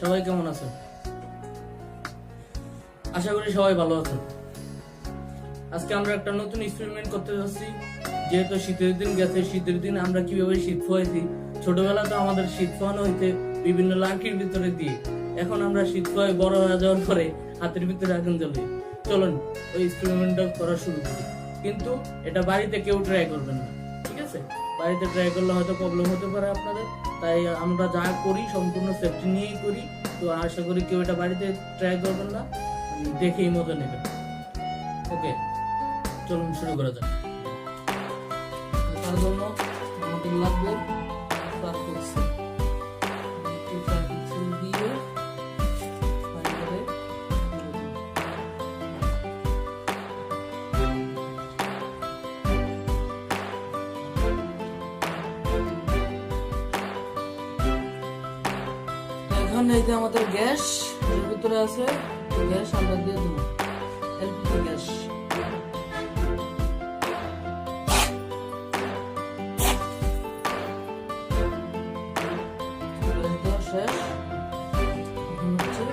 সবাই কেমন আছেন? আশা করি সবাই ভালো আছেন। আজকে আমরা একটা নতুন এক্সপেরিমেন্ট করতে যাচ্ছি। যেহেতু শীতের দিন গেছে, শীতের দিন আমরা কিভাবে শীত ফোয়াইছি। ছোটবেলা তো আমাদের শীত ফোয়ানো হইতে বিভিন্ন লাঠির ভিতরে দিয়ে, এখন আমরা শীত ফোয়াই বড় হয়ে যাওয়ার পরে হাতের ভিতরে আগুন জ্বালি। চলুন ওই এক্সপেরিমেন্টটা করা শুরু করি, কিন্তু এটা বাড়িতে কেউ ট্রাই করবেন না, ঠিক আছে? বাড়িতে ট্রাই করলে হয়তো প্রবলেম হতে পারে আপনাদের, তাই আমরা যা করি সম্পূর্ণ সেফটি নিয়েই করি। তো আশা করি কেউ এটা বাড়িতে ট্রাই করবেন না, দেখেই মজা নেবেন। ওকে, চলুন শুরু করা যাক। তার জন্য আমাদের লাগবে দিয়ে এখন এই যে আমাদের গ্যাস এর ভিতরে আছে, গ্যাস আমরা দিয়ে দেবো এলপিজি গ্যাস। শেষ। এখন হচ্ছে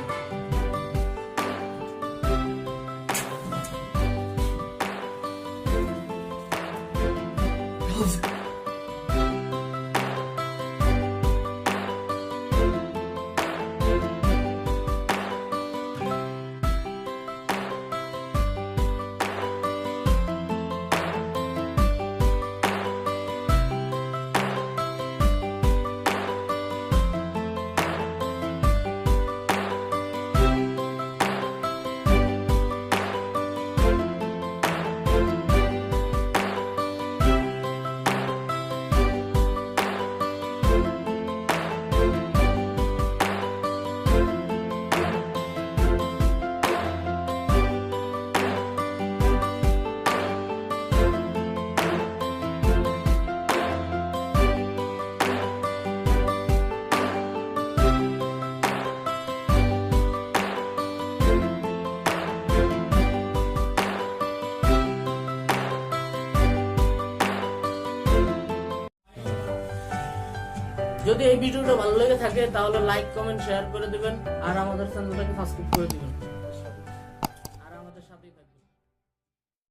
যদি এই ভিডিওটা ভালো লেগে থাকে তাহলে লাইক, কমেন্ট, শেয়ার করে দিবেন আর আমাদের চ্যানেলটাকে সাবস্ক্রাইব করে দিবেন।